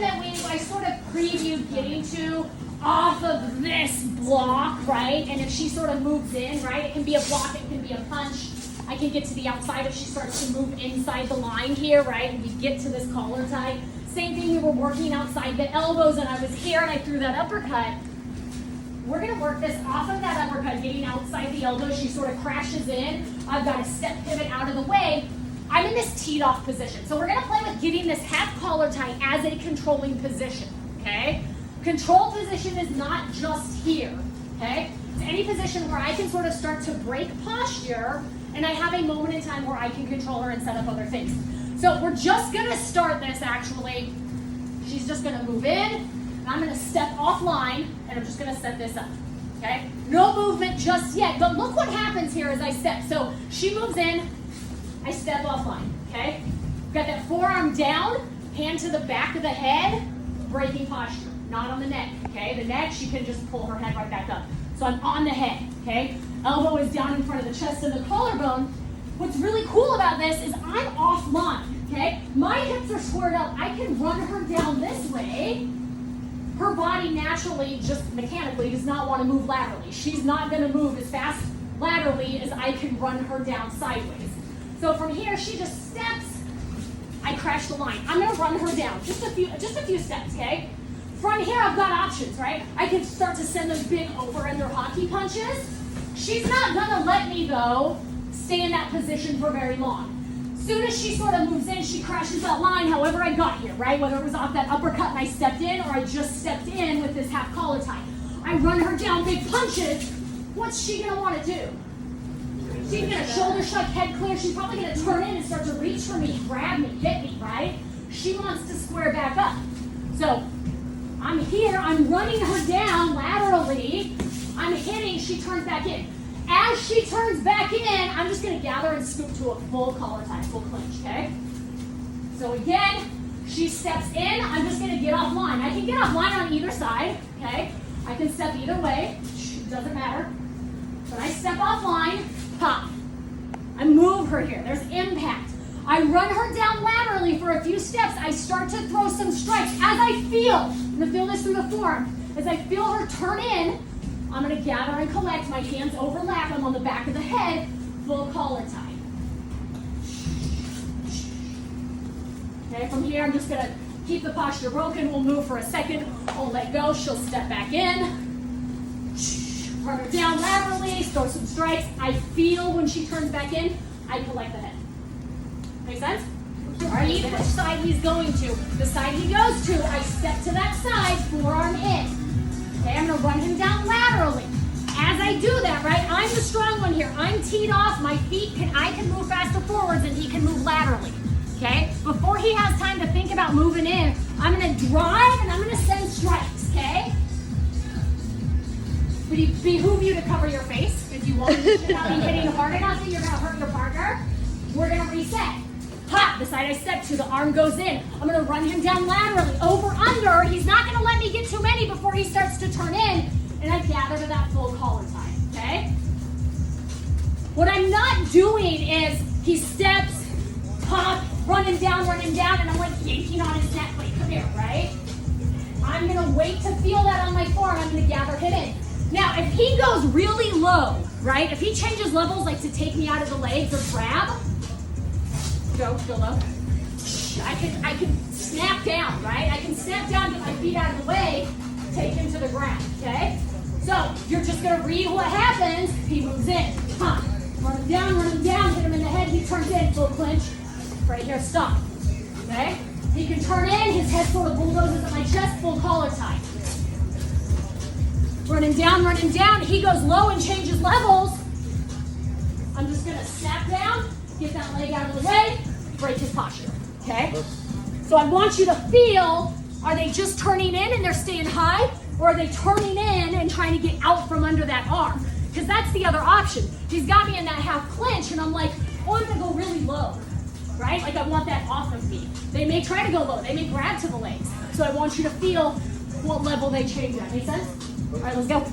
position that I sort of previewed getting to off of this block, right? And if she sort of moves in, right, it can be a block, it can be a punch. I can get to the outside if she starts to move inside the line here, right? And we get to this collar tie. Same thing, we were working outside the elbows and I was here and I threw that uppercut. We're gonna work this off of that uppercut, getting outside the elbow. She sort of crashes in. I've got a step pivot out of the way. I'm in this teed off position. So we're gonna play with getting this half collar tie as a controlling position, okay? Control position is not just here, okay? It's any position where I can sort of start to break posture and I have a moment in time where I can control her and set up other things. So we're just gonna start this actually. She's just gonna move in, and I'm gonna step offline, and I'm just gonna set this up, okay? No movement just yet, but look what happens here as I step. So she moves in, I step offline, okay? Got that forearm down, hand to the back of the head, breaking posture, not on the neck, okay? The neck, she can just pull her head right back up. So I'm on the head, okay? Elbow is down in front of the chest and the collarbone. What's really cool about this is I'm offline, okay? My hips are squared up. I can run her down this way. Her body naturally, just mechanically, does not want to move laterally. She's not going to move as fast laterally as I can run her down sideways. So from here, she just steps. I crash the line. I'm going to run her down just a few steps, okay? From here, I've got options, right? I can start to send those big over-under hockey punches. She's not gonna let me, though, stay in that position for very long. Soon as she sort of moves in, she crashes that line however I got here, right? Whether it was off that uppercut and I stepped in, or I just stepped in with this half collar tie. I run her down big punches. What's she gonna wanna do? She's gonna shoulder shrug, head clear. She's probably gonna turn in and start to reach for me, grab me, hit me, right? She wants to square back up. So I'm here, I'm running her down laterally. I'm hitting, she turns back in. As she turns back in, I'm just gonna gather and scoop to a full collar tie, full clinch, okay? So again, she steps in, I'm just gonna get offline. I can get offline on either side, okay? I can step either way, it doesn't matter. But I step offline, pop. I move her here, there's impact. I run her down laterally for a few steps. I start to throw some strikes. As I feel, I'm gonna feel this through the forearm. As I feel her turn in, I'm gonna gather and collect. My hands overlap. I'm on the back of the head, full collar tie. Okay, from here, I'm just gonna keep the posture broken. We'll move for a second. We'll let go. She'll step back in. Run her down laterally, throw some strikes. I feel when she turns back in, I collect the head. Make sense? Already, which side he's going to. The side he goes to, I step to that side, forearm in. Okay, I'm gonna run him down laterally. As I do that, right, I'm the strong one here. I'm teed off, my feet I can move faster forwards and he can move laterally. Okay? Before he has time to think about moving in, I'm gonna drive and I'm gonna send strikes, okay? Would it behoove you to cover your face if you want to not be hitting hard enough that you're gonna hurt your partner? We're gonna reset. Pop, the side I step to, the arm goes in. I'm gonna run him down laterally, over, under. He's not gonna let me get too many before he starts to turn in, and I gather to that full collar tie, okay? What I'm not doing is he steps, pop, run him down, and I'm like yanking on his neck, like, come here, right? I'm gonna wait to feel that on my forearm. I'm gonna gather him in. Now, if he goes really low, right? If he changes levels, like to take me out of the legs or grab, go low. I can snap down, right? I can snap down, get my feet out of the way, take him to the ground, okay? So you're just gonna read what happens. He moves in, pop, run him down, hit him in the head, he turns in, full clinch. Right here, stop, okay? He can turn in, his head sort of bulldozes at my chest, full collar tie. Run him down, he goes low and changes levels. I'm just gonna snap down, get that leg out of the way, break his posture, okay? So I want you to feel, are they just turning in and they're staying high, or are they turning in and trying to get out from under that arm? Because that's the other option. He's got me in that half clinch and I'm like, oh, I'm gonna go really low, right? Like I want that off of me. They may try to go low, they may grab to the legs. So I want you to feel what level they change at. Make sense? All right, let's go.